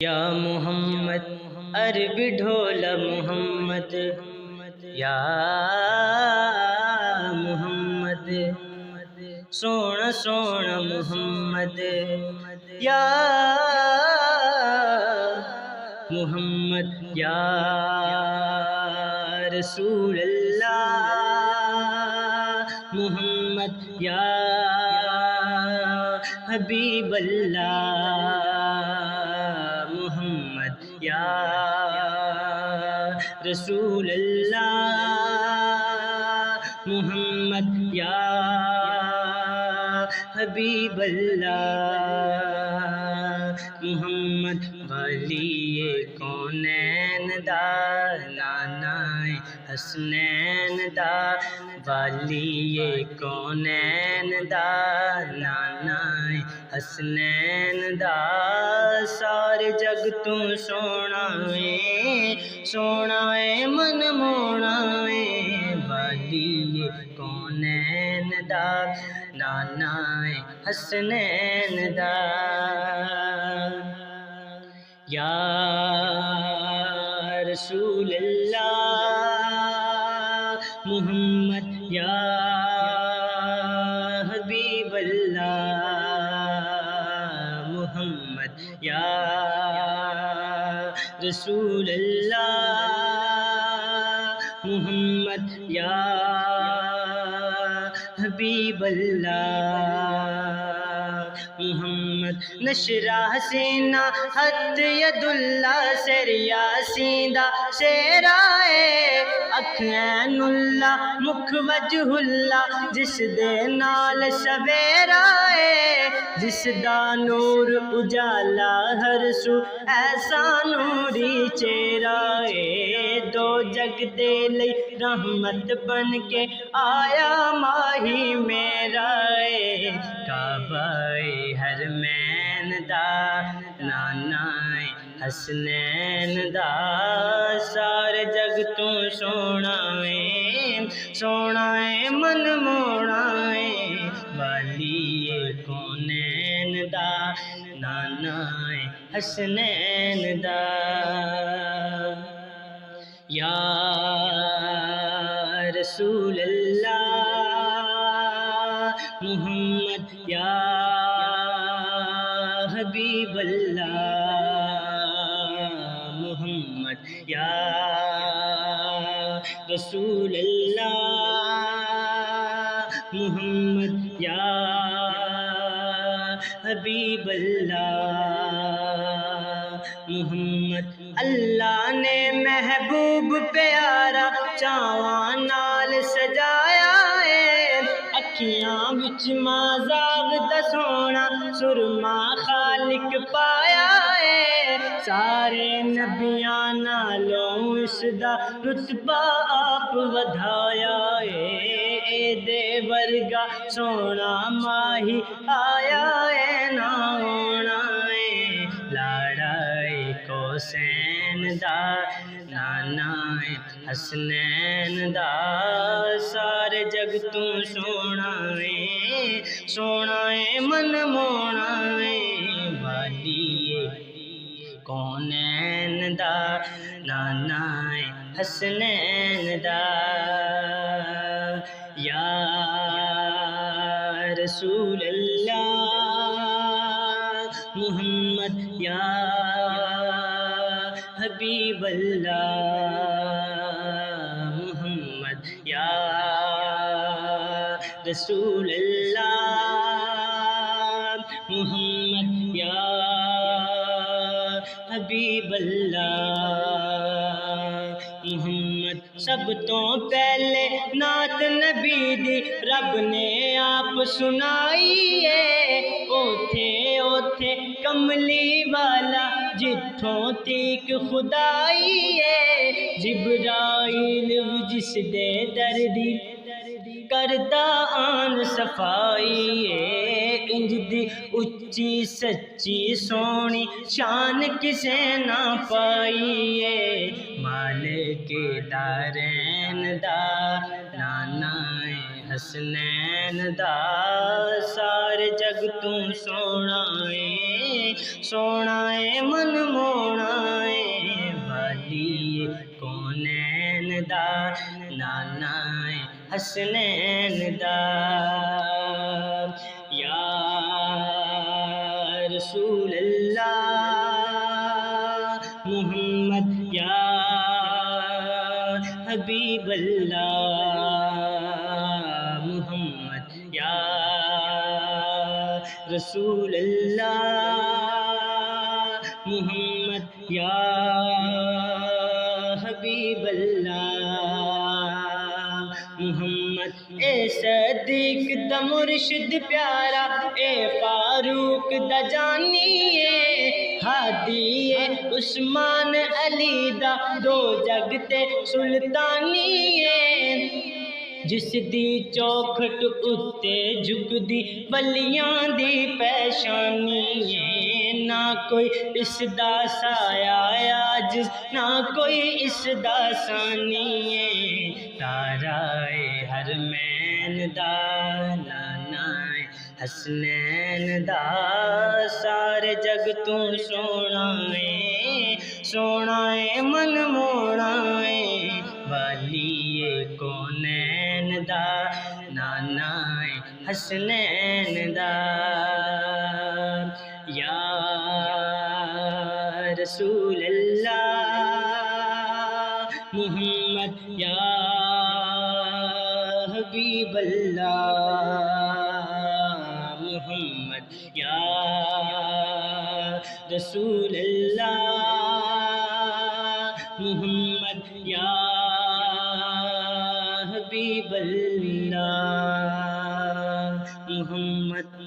یا محمد عرب ڈھولا محمد، یا محمد سونا سونا محمد، یا محمد یا رسول اللہ، محمد یا حبیب اللہ، محمد یا رسول اللہ، محمد یا حبیب اللہ، محمد ولی کونین دا نانا حسنین دا، ولی کونین دا نانا حسنین دا، سارے جگ تو سونا ہے سونا ہے من مونا ہے، ولی کونین دا نانا حسنین دا، یا رسول اللہ، محمد یا حبیب اللہ، محمد یا رسول اللہ، محمد یا حبیب اللہ، محمد نشرہ سینہ حد ید اللہ سر یاسین دا سیرائے، اکھ عین اللہ مکھ وجہ اللہ، جس دے نال سویرائے، جس دا نور اجالا ہر سو ایسا نوری چہرائے، دو جگ دے لئی رحمت بن کے آیا ماہی میرا، کعبہ حرمین دا نانا حسنین دا، سارے جگ تو سونا ہے سونا ہے من مونا ہے، ولی کونین دا نانا حسنین دا، یا رسول اللہ، محمد یا حبیب اللہ، محمد یا رسول اللہ، محمد یا حبیب اللہ، محمد اللہ نے محبوب پیارا چاواں نال سجایا ہے، اکھیاں وچ مازاغ دا سونا سرما خالق پایا ہے، سارے نبیاں نالوں اس دا رتبہ آپ ودھایا ہے، اے دے ورگا سونا ماہی آیا ہے نہ ہونا ہے، لاڑا حسین دا نانا حسنین دا، سارے جگ تو سونا ہے سونا ہے من مونا ہے، ولی کونین دا نانا حسنین دا، یا رسول اللہ، محمد یا حبیب اللہ، محمد یا رسول اللہ، محمد یا حبیب اللہ، محمد سب تو پہلے نعت نبی دی رب نے آپ سنائی ہے، اوتھے اوتھے کملی والا جتھوں تیک خدائی ہے، جبرائیل جس دے دردی کردا آن صفائی ہے، انج دی اچھی سچی سونی شان کسے نہ پائی ہے، مالک دارین دا نانا حسنین دا سارے جگ تو سونا ہے من مونا ہے والی کونین دا نانا ہے حسنین دا یا رسول اللہ محمد یا حبیب اللہ محمد یا رسول اللہ محمد یا حبیب اللہ محمد اے صدیق دا مرشد پیارا اے فاروق دا جانیے ہادی عثمان علی دا دو جگ تے سلطانیے جس دی چوکھٹ اتے جھکدی ولیاں دی پیشانی ہے نہ کوئی اس دا سایہ عاجز نہ کوئی اس دا ثانی ہے تارا حرمین دا نانا حسنین دا سارے جگ تو سونا ہے من مونا ہے والی کونین دا نانا حسنین دا یا رسول اللہ محمد یا حبیب اللہ محمد یا رسول اللہ محمد یا حبیب اللہ محمد